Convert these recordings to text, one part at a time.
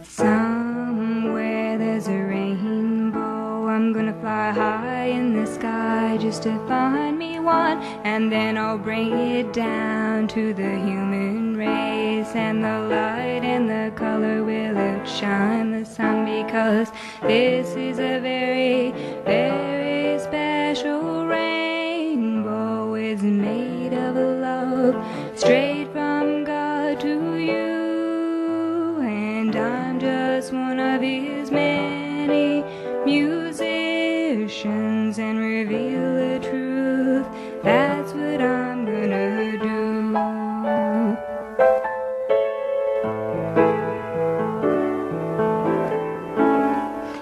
Somewhere there's a rainbow. I'm gonna fly high in the sky just to find me one, and then I'll bring it down to the human race, and the light and the color will outshine the sun, because this is a very, very special rainbow. It's made of love, straight from God to you, and I'm just one of his many musicians, and reveal the truth. That's what I'm gonna do.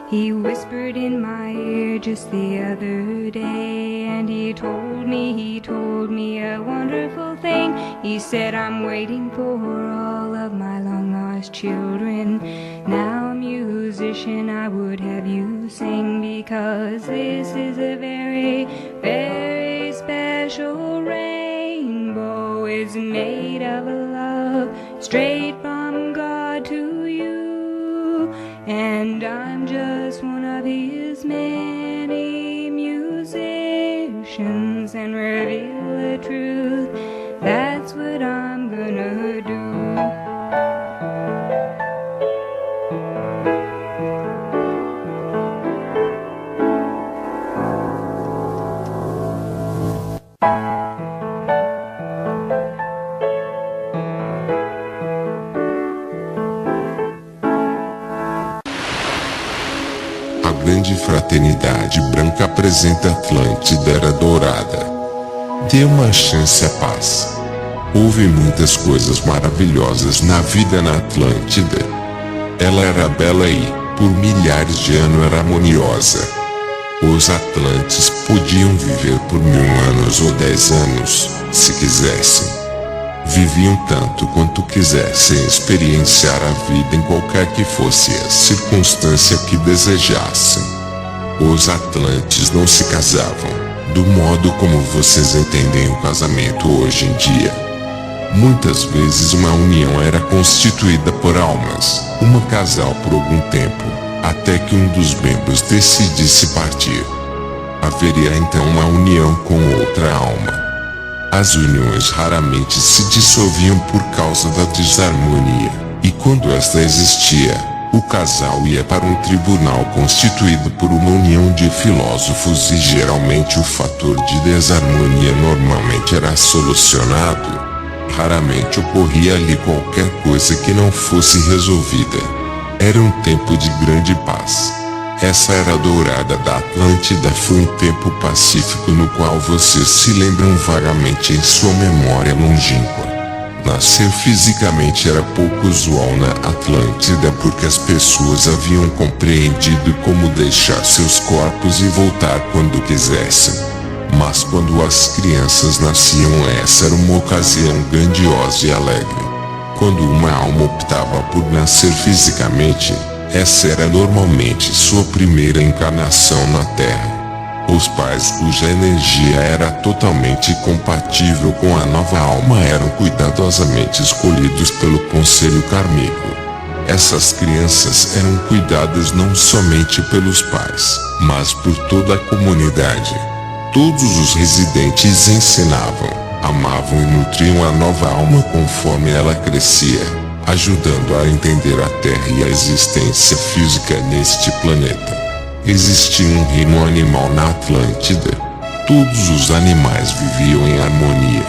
He whispered in my ear just the other day, and he told me a wonderful thing. He said, I'm waiting for all of my long lost children. Now, musician, I would have you sing, because this is a very, very special rainbow. It's made of love, straight from God to you, and I'm just one of his many musicians, and reveal the truth. That's what I'm gonna do. A grande fraternidade branca apresenta Atlântida Era Dourada. Dê uma chance à paz. Houve muitas coisas maravilhosas na vida na Atlântida. Ela era bela e, por milhares de anos, era harmoniosa. Os Atlantes podiam viver por 1000 anos ou 10 anos, se quisessem. Viviam tanto quanto quisessem experienciar a vida em qualquer que fosse a circunstância que desejassem. Os Atlantes não se casavam, do modo como vocês entendem o casamento hoje em dia. Muitas vezes uma união era constituída por almas, uma casal por algum tempo, até que um dos membros decidisse partir. Haveria então uma união com outra alma. As uniões raramente se dissolviam por causa da desarmonia, e quando esta existia, o casal ia para um tribunal constituído por uma união de filósofos, e geralmente o fator de desarmonia normalmente era solucionado. Raramente ocorria ali qualquer coisa que não fosse resolvida. Era um tempo de grande paz. Essa era dourada da Atlântida foi um tempo pacífico no qual vocês se lembram vagamente em sua memória longínqua. Nascer fisicamente era pouco usual na Atlântida, porque as pessoas haviam compreendido como deixar seus corpos e voltar quando quisessem. Mas quando as crianças nasciam, essa era uma ocasião grandiosa e alegre. Quando uma alma optava por nascer fisicamente, essa era normalmente sua primeira encarnação na Terra. Os pais cuja energia era totalmente compatível com a nova alma eram cuidadosamente escolhidos pelo conselho kármico. Essas crianças eram cuidadas não somente pelos pais, mas por toda a comunidade. Todos os residentes ensinavam, amavam e nutriam a nova alma conforme ela crescia, ajudando a entender a Terra e a existência física neste planeta. Existia um reino animal na Atlântida. Todos os animais viviam em harmonia.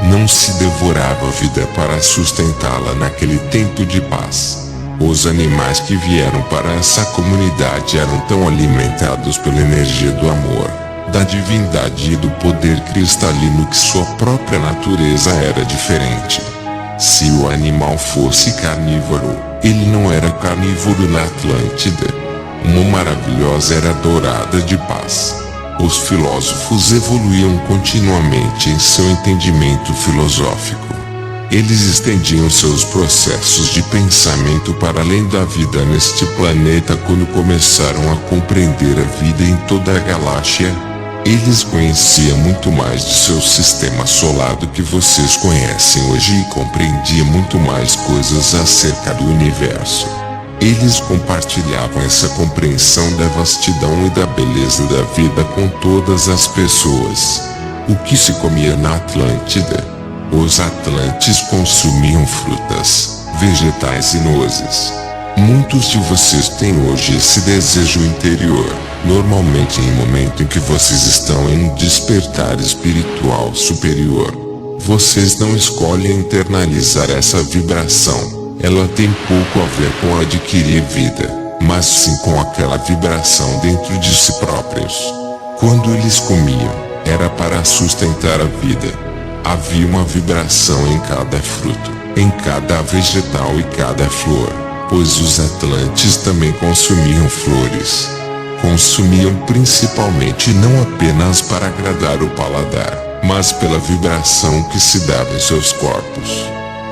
Não se devorava a vida para sustentá-la naquele tempo de paz. Os animais que vieram para essa comunidade eram tão alimentados pela energia do amor, da divindade e do poder cristalino que sua própria natureza era diferente. Se o animal fosse carnívoro, ele não era carnívoro na Atlântida. Uma maravilhosa era dourada de paz. Os filósofos evoluíam continuamente em seu entendimento filosófico. Eles estendiam seus processos de pensamento para além da vida neste planeta quando começaram a compreender a vida em toda a galáxia. Eles conheciam muito mais de seu sistema solar do que vocês conhecem hoje e compreendiam muito mais coisas acerca do universo. Eles compartilhavam essa compreensão da vastidão e da beleza da vida com todas as pessoas. O que se comia na Atlântida? Os atlantes consumiam frutas, vegetais e nozes. Muitos de vocês têm hoje esse desejo interior, normalmente em momento em que vocês estão em um despertar espiritual superior. Vocês não escolhem internalizar essa vibração. Ela tem pouco a ver com adquirir vida, mas sim com aquela vibração dentro de si próprios. Quando eles comiam, era para sustentar a vida. Havia uma vibração em cada fruto, em cada vegetal e cada flor, pois os atlantes também consumiam flores. Consumiam principalmente não apenas para agradar o paladar, mas pela vibração que se dava em seus corpos.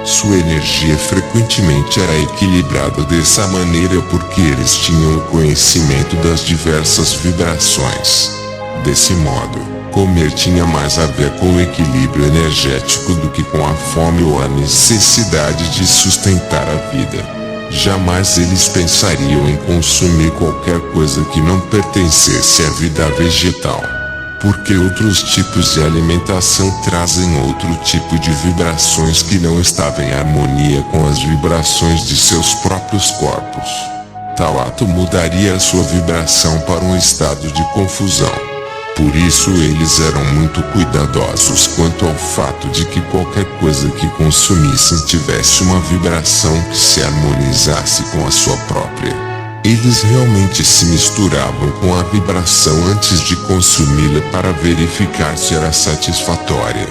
Sua energia frequentemente era equilibrada dessa maneira porque eles tinham o conhecimento das diversas vibrações. Desse modo, comer tinha mais a ver com o equilíbrio energético do que com a fome ou a necessidade de sustentar a vida. Jamais eles pensariam em consumir qualquer coisa que não pertencesse à vida vegetal, porque outros tipos de alimentação trazem outro tipo de vibrações que não estavam em harmonia com as vibrações de seus próprios corpos. Tal ato mudaria a sua vibração para um estado de confusão. Por isso eles eram muito cuidadosos quanto ao fato de que qualquer coisa que consumissem tivesse uma vibração que se harmonizasse com a sua própria. Eles realmente se misturavam com a vibração antes de consumi-la para verificar se era satisfatória.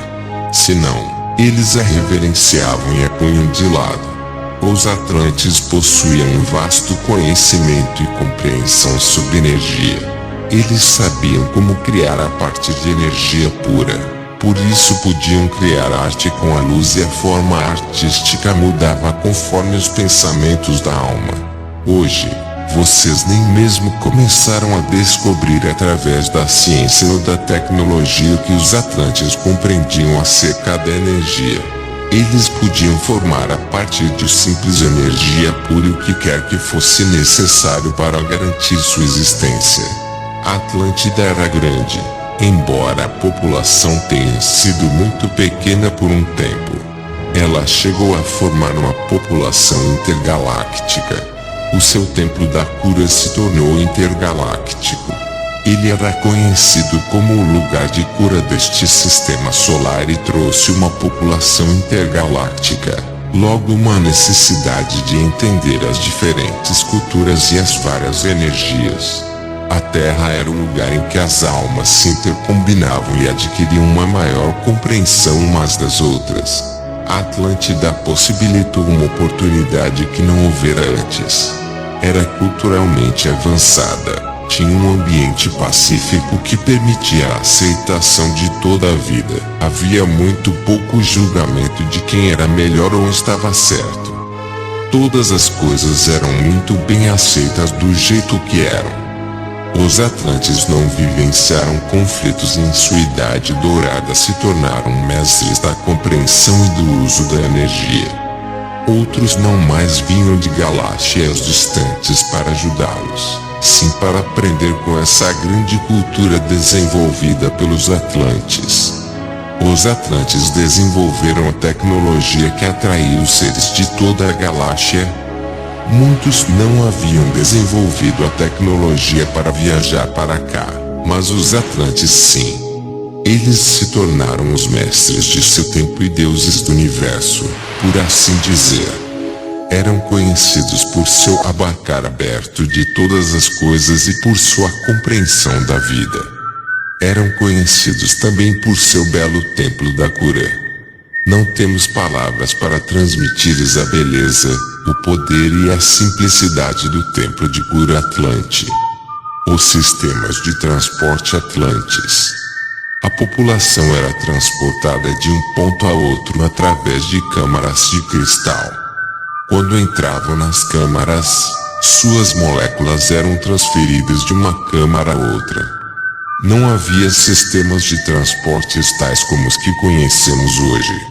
Se não, eles a reverenciavam e a punham de lado. Os atlantes possuíam um vasto conhecimento e compreensão sobre energia. Eles sabiam como criar a partir de energia pura. Por isso podiam criar arte com a luz e a forma artística mudava conforme os pensamentos da alma. Hoje, vocês nem mesmo começaram a descobrir através da ciência ou da tecnologia que os atlantes compreendiam acerca da energia. Eles podiam formar a partir de simples energia pura o que quer que fosse necessário para garantir sua existência. A Atlântida era grande, embora a população tenha sido muito pequena por um tempo. Ela chegou a formar uma população intergaláctica. O seu templo da cura se tornou intergaláctico. Ele era conhecido como o lugar de cura deste sistema solar e trouxe uma população intergaláctica. Logo uma necessidade de entender as diferentes culturas e as várias energias. A Terra era o lugar em que as almas se intercombinavam e adquiriam uma maior compreensão umas das outras. A Atlântida possibilitou uma oportunidade que não houvera antes. Era culturalmente avançada, tinha um ambiente pacífico que permitia a aceitação de toda a vida. Havia muito pouco julgamento de quem era melhor ou estava certo. Todas as coisas eram muito bem aceitas do jeito que eram. Os atlantes não vivenciaram conflitos e em sua idade dourada se tornaram mestres da compreensão e do uso da energia. Outros não mais vinham de galáxias distantes para ajudá-los, sim para aprender com essa grande cultura desenvolvida pelos atlantes. Os atlantes desenvolveram a tecnologia que atraiu os seres de toda a galáxia. Muitos não haviam desenvolvido a tecnologia para viajar para cá, mas os atlantes sim. Eles se tornaram os mestres de seu tempo e deuses do universo, por assim dizer. Eram conhecidos por seu abarcar aberto de todas as coisas e por sua compreensão da vida. Eram conhecidos também por seu belo templo da cura. Não temos palavras para transmitir-lhes a beleza, o poder e a simplicidade do templo de cura Atlante. Os sistemas de transporte Atlantes. A população era transportada de um ponto a outro através de câmaras de cristal. Quando entravam nas câmaras, suas moléculas eram transferidas de uma câmara a outra. Não havia sistemas de transportes tais como os que conhecemos hoje.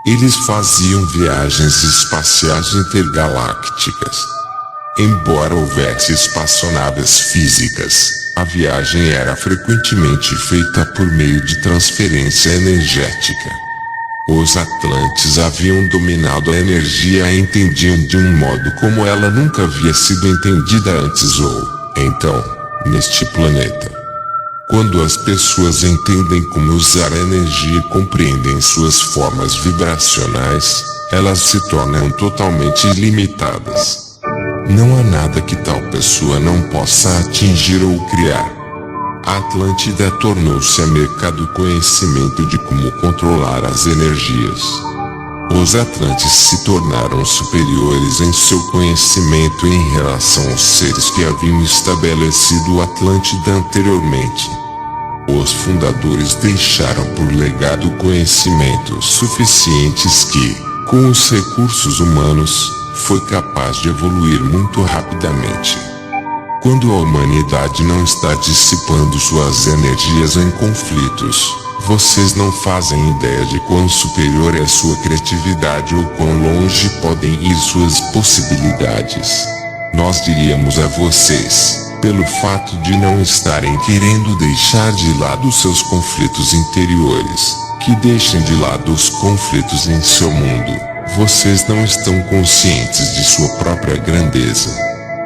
Eles faziam viagens espaciais intergalácticas. Embora houvesse espaçonaves físicas, a viagem era frequentemente feita por meio de transferência energética. Os Atlantes haviam dominado a energia e entendiam de um modo como ela nunca havia sido entendida antes ou, então, neste planeta. Quando as pessoas entendem como usar a energia e compreendem suas formas vibracionais, elas se tornam totalmente ilimitadas. Não há nada que tal pessoa não possa atingir ou criar. A Atlântida tornou-se a mercado conhecimento de como controlar as energias. Os Atlantes se tornaram superiores em seu conhecimento em relação aos seres que haviam estabelecido a Atlântida anteriormente. Os fundadores deixaram por legado conhecimentos suficientes que, com os recursos humanos, foi capaz de evoluir muito rapidamente. Quando a humanidade não está dissipando suas energias em conflitos, vocês não fazem ideia de quão superior é a sua criatividade ou quão longe podem ir suas possibilidades. Nós diríamos a vocês, pelo fato de não estarem querendo deixar de lado seus conflitos interiores, que deixem de lado os conflitos em seu mundo. Vocês não estão conscientes de sua própria grandeza.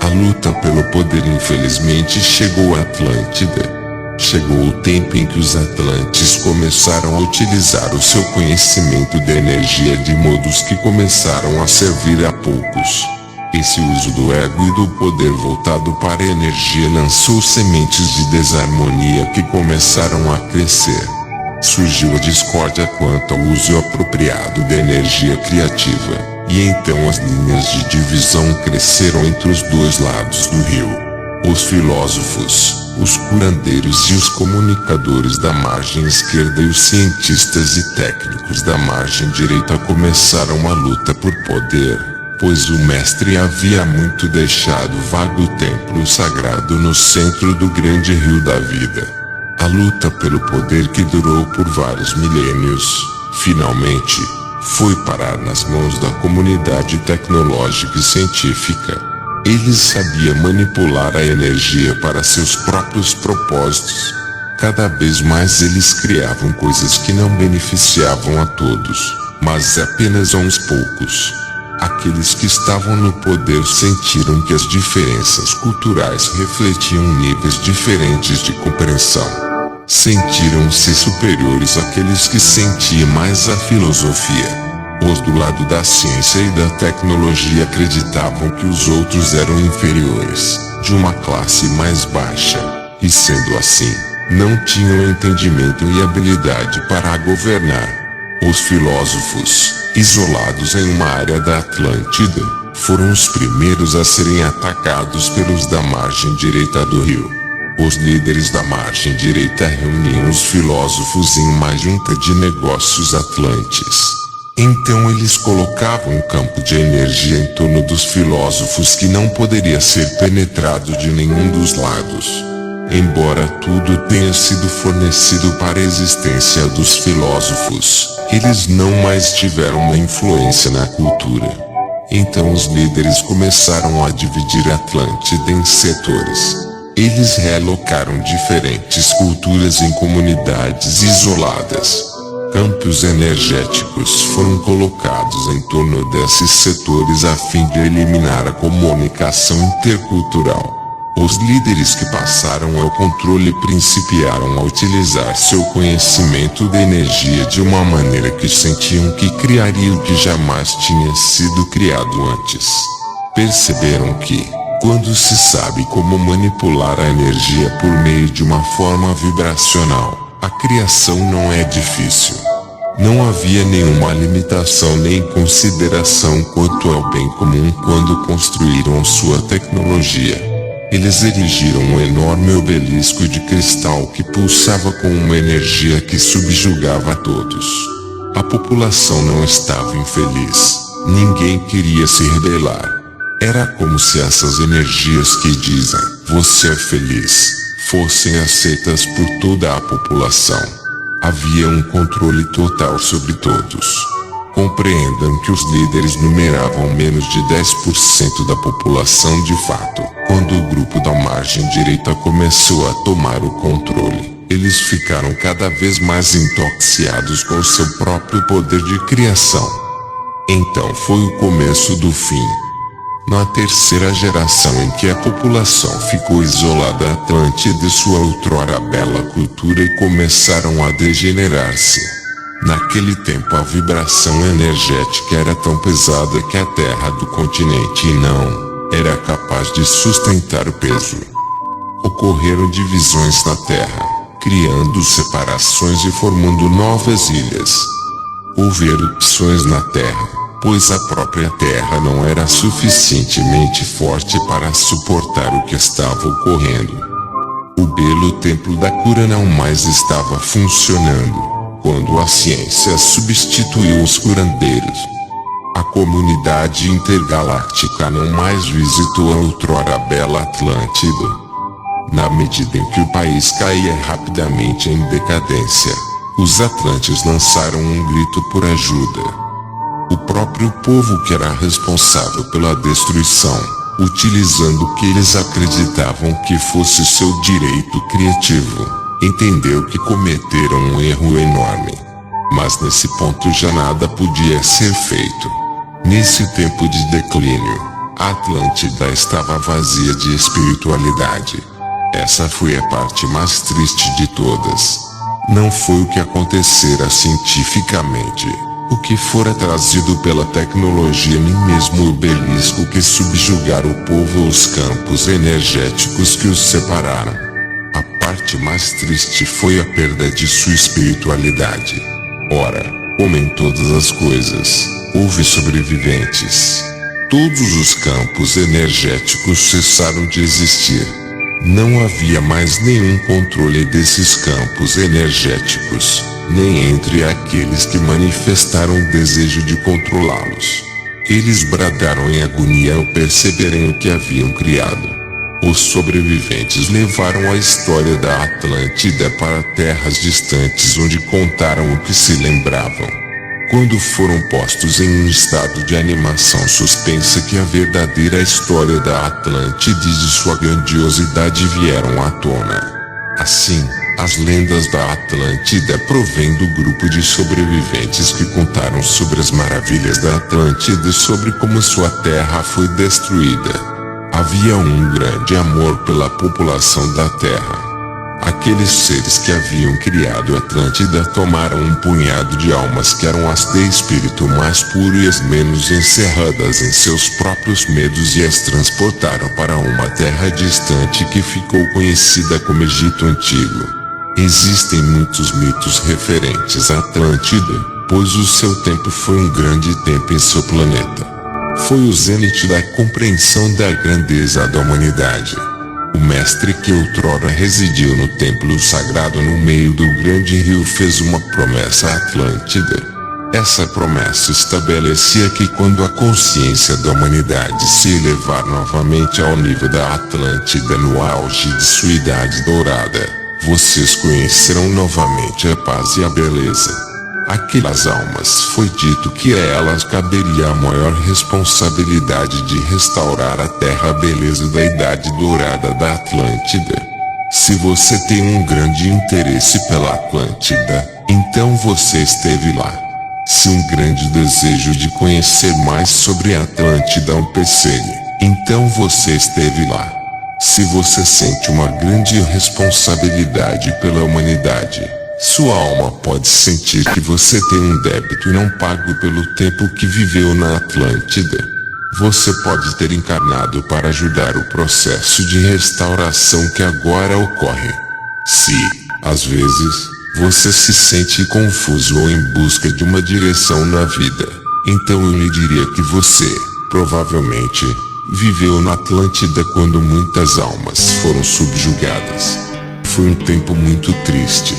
A luta pelo poder infelizmente chegou à Atlântida. Chegou o tempo em que os Atlantes começaram a utilizar o seu conhecimento de energia de modos que começaram a servir a poucos. Esse uso do ego e do poder voltado para a energia lançou sementes de desarmonia que começaram a crescer. Surgiu a discórdia quanto ao uso apropriado da energia criativa, e então as linhas de divisão cresceram entre os dois lados do rio. Os filósofos, os curandeiros e os comunicadores da margem esquerda e os cientistas e técnicos da margem direita começaram uma luta por poder, pois o mestre havia muito deixado vago o templo sagrado no centro do grande rio da vida. A luta pelo poder que durou por vários milênios, finalmente, foi parar nas mãos da comunidade tecnológica e científica. Eles sabiam manipular a energia para seus próprios propósitos. Cada vez mais eles criavam coisas que não beneficiavam a todos, mas apenas a uns poucos. Aqueles que estavam no poder sentiram que as diferenças culturais refletiam níveis diferentes de compreensão. Sentiram-se superiores àqueles que sentiam mais a filosofia. Os do lado da ciência e da tecnologia acreditavam que os outros eram inferiores, de uma classe mais baixa, e sendo assim, não tinham entendimento e habilidade para a governar. Os filósofos, isolados em uma área da Atlântida, foram os primeiros a serem atacados pelos da margem direita do rio. Os líderes da margem direita reuniam os filósofos em uma junta de negócios atlantes. Então eles colocavam um campo de energia em torno dos filósofos que não poderia ser penetrado de nenhum dos lados. Embora tudo tenha sido fornecido para a existência dos filósofos, eles não mais tiveram uma influência na cultura. Então os líderes começaram a dividir a Atlântida em setores. Eles realocaram diferentes culturas em comunidades isoladas. Campos energéticos foram colocados em torno desses setores a fim de eliminar a comunicação intercultural. Os líderes que passaram ao controle principiaram a utilizar seu conhecimento de energia de uma maneira que sentiam que criaria o que jamais tinha sido criado antes. Perceberam que, quando se sabe como manipular a energia por meio de uma forma vibracional, a criação não é difícil. Não havia nenhuma limitação nem consideração quanto ao bem comum quando construíram sua tecnologia. Eles erigiram um enorme obelisco de cristal que pulsava com uma energia que subjugava a todos. A população não estava infeliz. Ninguém queria se rebelar. Era como se essas energias que dizem, você é feliz, fossem aceitas por toda a população. Havia um controle total sobre todos. Compreendam que os líderes numeravam menos de 10% da população de fato. Quando o grupo da margem direita começou a tomar o controle, eles ficaram cada vez mais intoxicados com seu próprio poder de criação. Então foi o começo do fim. Na terceira geração em que a população ficou isolada, Atlântida e sua outrora bela cultura começaram a degenerar-se. Naquele tempo a vibração energética era tão pesada que a terra do continente não era capaz de sustentar o peso. Ocorreram divisões na terra, criando separações e formando novas ilhas. Houve erupções na terra, pois a própria terra não era suficientemente forte para suportar o que estava ocorrendo. O belo templo da cura não mais estava funcionando, quando a ciência substituiu os curandeiros. A comunidade intergaláctica não mais visitou a outrora bela Atlântida. Na medida em que o país caía rapidamente em decadência, os Atlantes lançaram um grito por ajuda. O próprio povo que era responsável pela destruição, utilizando o que eles acreditavam que fosse seu direito criativo, entendeu que cometeram um erro enorme. Mas nesse ponto já nada podia ser feito. Nesse tempo de declínio, a Atlântida estava vazia de espiritualidade. Essa foi a parte mais triste de todas. Não foi o que acontecera cientificamente, o que fora trazido pela tecnologia, nem mesmo o obelisco que subjugara o povo ou os campos energéticos que os separaram. A parte mais triste foi a perda de sua espiritualidade. Ora, como em todas as coisas, houve sobreviventes. Todos os campos energéticos cessaram de existir. Não havia mais nenhum controle desses campos energéticos, nem entre aqueles que manifestaram o desejo de controlá-los. Eles bradaram em agonia ao perceberem o que haviam criado. Os sobreviventes levaram a história da Atlântida para terras distantes onde contaram o que se lembravam. Quando foram postos em um estado de animação suspensa que a verdadeira história da Atlântida e de sua grandiosidade vieram à tona. Assim, as lendas da Atlântida provêm do grupo de sobreviventes que contaram sobre as maravilhas da Atlântida e sobre como sua terra foi destruída. Havia um grande amor pela população da Terra. Aqueles seres que haviam criado Atlântida tomaram um punhado de almas que eram as de espírito mais puro e as menos encerradas em seus próprios medos e as transportaram para uma terra distante que ficou conhecida como Egito Antigo. Existem muitos mitos referentes à Atlântida, pois o seu tempo foi um grande tempo em seu planeta. Foi o zênite da compreensão da grandeza da humanidade. O mestre que outrora residiu no templo sagrado no meio do grande rio fez uma promessa à Atlântida. Essa promessa estabelecia que quando a consciência da humanidade se elevar novamente ao nível da Atlântida no auge de sua idade dourada, vocês conhecerão novamente a paz e a beleza. Aquelas almas foi dito que a elas caberia a maior responsabilidade de restaurar a terra beleza da idade dourada da Atlântida. Se você tem um grande interesse pela Atlântida, então você esteve lá. Se um grande desejo de conhecer mais sobre a Atlântida o persegue, então você esteve lá. Se você sente uma grande responsabilidade pela humanidade, sua alma pode sentir que você tem um débito não pago pelo tempo que viveu na Atlântida. Você pode ter encarnado para ajudar o processo de restauração que agora ocorre. Se, às vezes, você se sente confuso ou em busca de uma direção na vida, então eu lhe diria que você, provavelmente, viveu na Atlântida quando muitas almas foram subjugadas. Foi um tempo muito triste.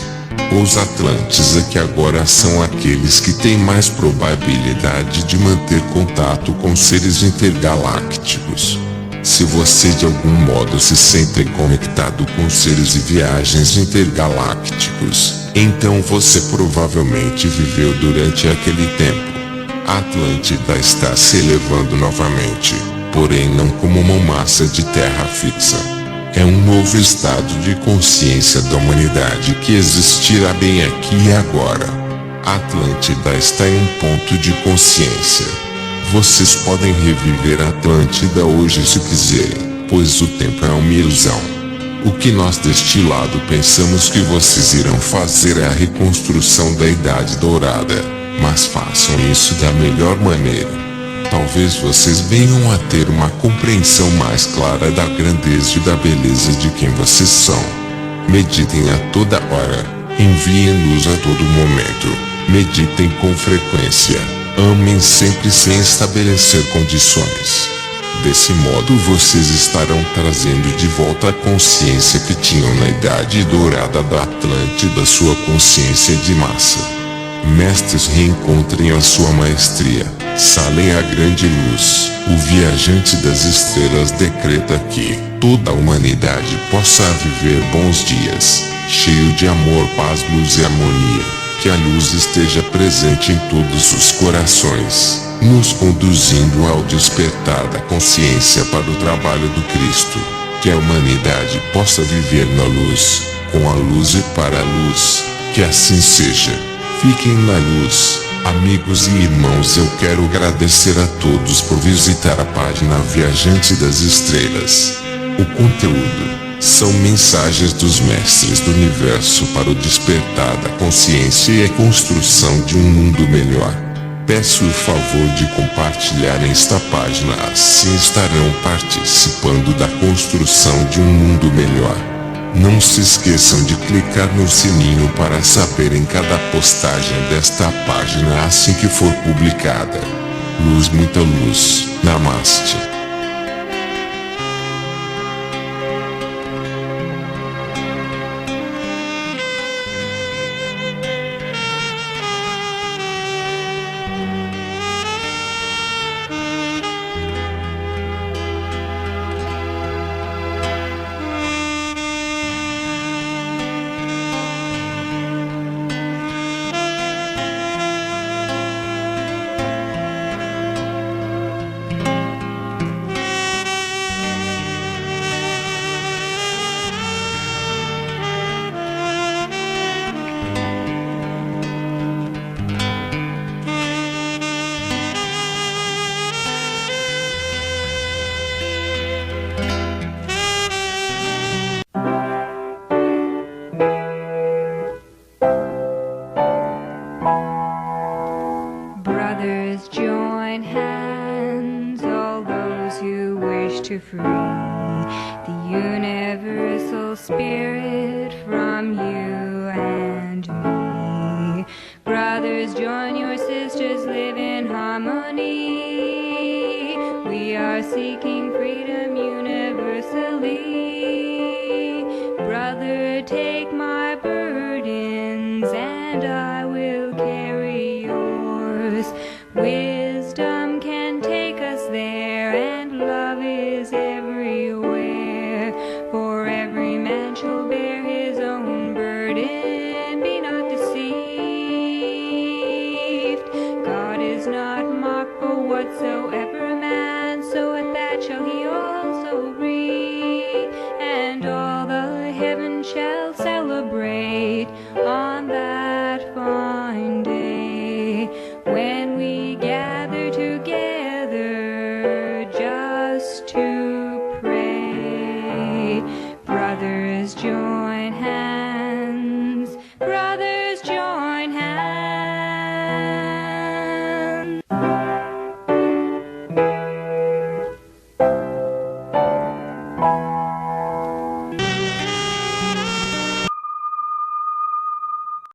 Os Atlantes é que agora são aqueles que têm mais probabilidade de manter contato com seres intergalácticos. Se você de algum modo se sente conectado com seres e viagens intergalácticos, então você provavelmente viveu durante aquele tempo. A Atlântida está se elevando novamente, porém não como uma massa de terra fixa. É um novo estado de consciência da humanidade que existirá bem aqui e agora. A Atlântida está em um ponto de consciência. Vocês podem reviver a Atlântida hoje se quiserem, pois o tempo é uma ilusão. O que nós deste lado pensamos que vocês irão fazer é a reconstrução da Idade Dourada, mas façam isso da melhor maneira. Talvez vocês venham a ter uma compreensão mais clara da grandeza e da beleza de quem vocês são. Meditem a toda hora, enviem-nos a todo momento, meditem com frequência, amem sempre sem estabelecer condições. Desse modo vocês estarão trazendo de volta a consciência que tinham na Idade Dourada da Atlântida, sua consciência de massa. Mestres, reencontrem a sua maestria, salem a grande luz. O viajante das estrelas decreta que toda a humanidade possa viver bons dias, cheio de amor, paz, luz e harmonia. Que a luz esteja presente em todos os corações, nos conduzindo ao despertar da consciência para o trabalho do Cristo. Que a humanidade possa viver na luz, com a luz e para a luz. Que assim seja. Fiquem na luz. Amigos e irmãos, eu quero agradecer a todos por visitar a página Viajante das Estrelas. O conteúdo são mensagens dos mestres do universo para o despertar da consciência e a construção de um mundo melhor. Peço o favor de compartilharem esta página, assim estarão participando da construção de um mundo melhor. Não se esqueçam de clicar no sininho para saberem cada postagem desta página assim que for publicada. Luz, muita luz. Namaste. Brothers, join hands, all those who wish to free the universal spirit from you and me. Brothers, join your sisters, live in harmony. We are seeking freedom universally. Brother, take my burdens and